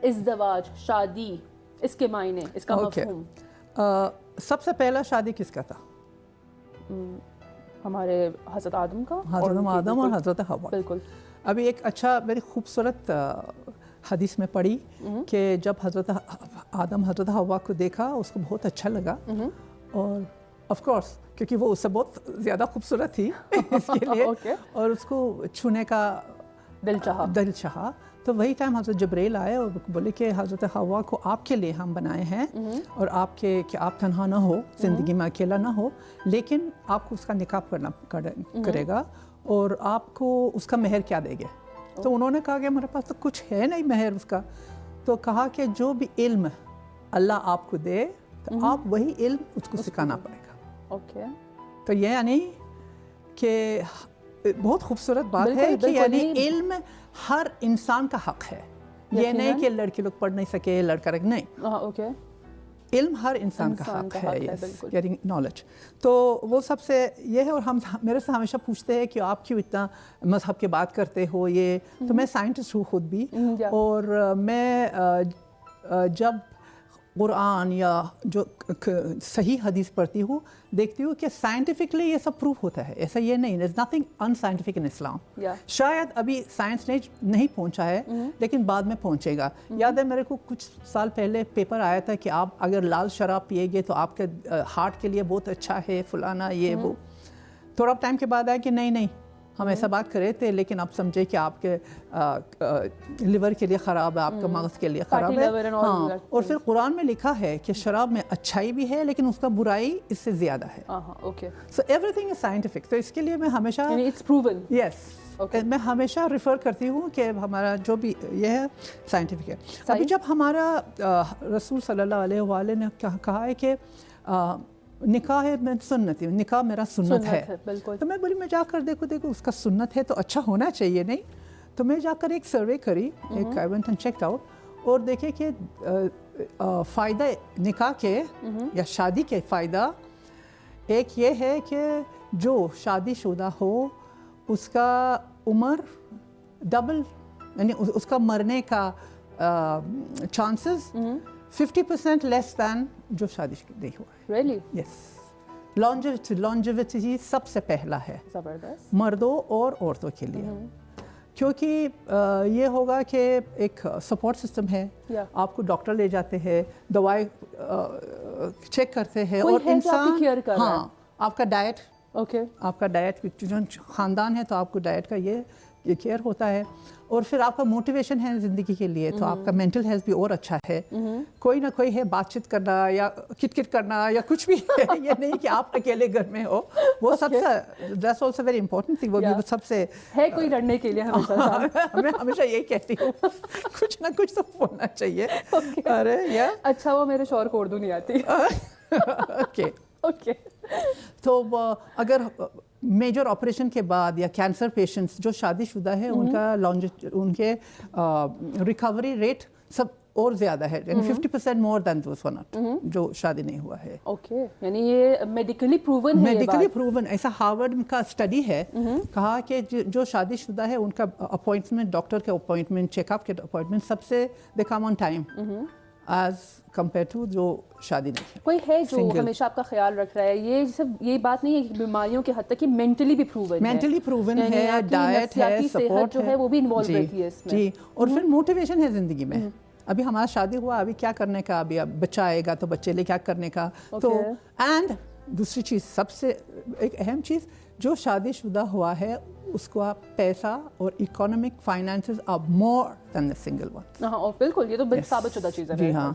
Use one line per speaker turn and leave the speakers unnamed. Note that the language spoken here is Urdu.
ازدواج, شادی, اس کے معنی, اس کا مفہوم.
سب سے پہلا شادی کس کا تھا؟
ہمارے حضرت آدم کا,
حضرت آدم اور حضرت حوا.
بالکل.
ابھی ایک اچھا بڑی خوبصورت حدیث میں پڑھی کہ جب حضرت آدم حضرت حوا کو دیکھا اس کو بہت اچھا لگا, اور آف کورس کیونکہ وہ اس سے بہت زیادہ خوبصورت تھی اس کے لیے, اور اس کو چھونے کا دل چاہا. تو وہی ٹائم حضرت جبرائیل آئے اور بولے کہ حضرت حوا کو آپ کے لیے ہم بنائے ہیں, اور آپ کے کہ آپ تنہا نہ ہو, زندگی میں اکیلا نہ ہو, لیکن آپ کو اس کا نکاح کرے گا, اور آپ کو اس کا مہر کیا دے گے. تو انہوں نے کہا کہ ہمارے پاس تو کچھ ہے نہیں مہر اس کا. تو کہا کہ جو بھی علم اللہ آپ کو دے تو آپ وہی علم اس کو سکھانا پڑے گا. تو یہ یعنی کہ بہت خوبصورت بات ہے کہ یعنی علم ہر انسان کا حق ہے. یہ نہیں کہ لڑکے لوگ پڑھ نہیں سکے, لڑکا نہیں, علم ہر انسان کا حق ہے, یعنی نالج. تو وہ سب سے یہ ہے. اور ہم میرے سے ہمیشہ پوچھتے ہیں کہ آپ کیوں اتنا مذہب کی بات کرتے ہو. یہ تو میں سائنٹسٹ ہوں خود بھی, اور میں جب قرآن یا جو صحیح حدیث پڑھتی ہوں دیکھتی ہوں کہ سائنٹیفکلی یہ سب پروف ہوتا ہے. ایسا یہ نہیں, there's nothing unscientific in Islam. شاید ابھی سائنس نے نہیں پہنچا ہے لیکن بعد میں پہنچے گا. یاد ہے میرے کو کچھ سال پہلے پیپر آیا تھا کہ آپ اگر لال شراب پیے گے تو آپ کے ہارٹ کے لیے بہت اچھا ہے, فلانا یہ وہ. تھوڑا ٹائم کے بعد آیا کہ نہیں ہم ایسا بات کر رہے تھے لیکن آپ سمجھے کہ آپ کے لیور کے لیے خراب ہے, آپ کا مغز کے لیے خراب ہے. ہاں, اور پھر قرآن میں لکھا ہے کہ شراب میں اچھائی بھی ہے لیکن اس کا برائی اس سے زیادہ ہے. So every thing is scientific. تو اس کے لیے میں ہمیشہ میں ہمیشہ ریفر کرتی ہوں کہ ہمارا جو بھی یہ ہے سائنٹیفک ہے. ابھی جب ہمارا رسول صلی اللہ علیہ وآلہ نے کہا ہے کہ نکاح ہے میں سنت ہے, نکاح میرا سنت ہے, تو میں بولی میں جا کر دیکھو اس کا سنت ہے تو اچھا ہونا چاہیے نہیں. تو میں جا کر ایک سروے کری, ایک I went and checked out, اور دیکھے کہ فائدہ نکاح کے یا شادی کے فائدہ ایک یہ ہے کہ جو شادی شدہ ہو اس کا عمر ڈبل, یعنی اس کا مرنے کا چانسز 50% لیس دین جو شادی نہیں ہوا ہے.
Really?
Yes. longevity سب سے پہلا ہے مردوں اور عورتوں کے لیے, کیونکہ یہ ہوگا کہ ایک سپورٹ سسٹم ہے. آپ کو ڈاکٹر لے جاتے ہیں, دوائی چیک کرتے ہیں, اور انسان ہاں آپ کا ڈائٹ, آپ کا ڈائٹ جو خاندان ہے تو آپ کو ڈائٹ کا یہ کیئر ہوتا ہے. اور پھر آپ کا موٹیویشن ہے زندگی کے لیے, تو آپ کا مینٹل ہیلتھ بھی اور اچھا ہے. کوئی نہ کوئی ہے بات چیت کرنا یا کٹ کٹ کرنا یا کچھ بھی ہے, یہ نہیں کہ آپ اکیلے گھر میں ہو. وہ سب سے that's also very important thing. وہ بھی سب سے
ہے کوئی لڑنے کے لیے ہمیشہ.
میں ہمیشہ یہی کہتی ہوں کچھ نہ کچھ تو ہونا چاہیے. ارے یا
اچھا وہ میرے شوہر کو اردو نہیں آتی. اوکے
تو اگر میجر آپریشن کے بعد یا کینسر پیشنٹس جو شادی شدہ ہے ان کے ریکوری ریٹ سب اور زیادہ ہے, یعنی 50% مور دین دوز جو شادی نہیں ہوا ہے.
یعنی یہ میڈیکلی پروون ہے.
میڈیکلی پروون, ایسا ہارورڈ کا اسٹڈی ہے, کہا کہ جو شادی شدہ ہے ان کا اپوائنٹمنٹ, ڈاکٹر کے اپوائنٹمنٹ, چیک اپ کے اپوائنٹمنٹ سب سے they come on time as compared to جو شادی نہیں ہے.
کوئی ہے جو ہمیشہ آپ کا خیال رکھ رہا ہے. یہ سب یہ بات نہیں ہے کہ بیماریوں کے حد تک کہ مینٹلی بھی پروون ہے, ڈائٹ ہے, سپورٹ جو ہے وہ بھی انوالو رہتی ہے اس میں. جی, اور پھر موٹیویشن ہے زندگی میں. ابھی ہمارا شادی ہوا, ابھی کیا کرنے کا, ابھی اب بچہ آئے گا تو بچے لیے کیا کرنے کا. تو اینڈ دوسری چیز سب سے ایک اہم چیز, جو شادی شدہ ہوا ہے اس کو پیسہ اور economic finances are more than the single one. ہاں بالکل, یہ تو ثابت شدہ چیز ہے.
جی ہاں,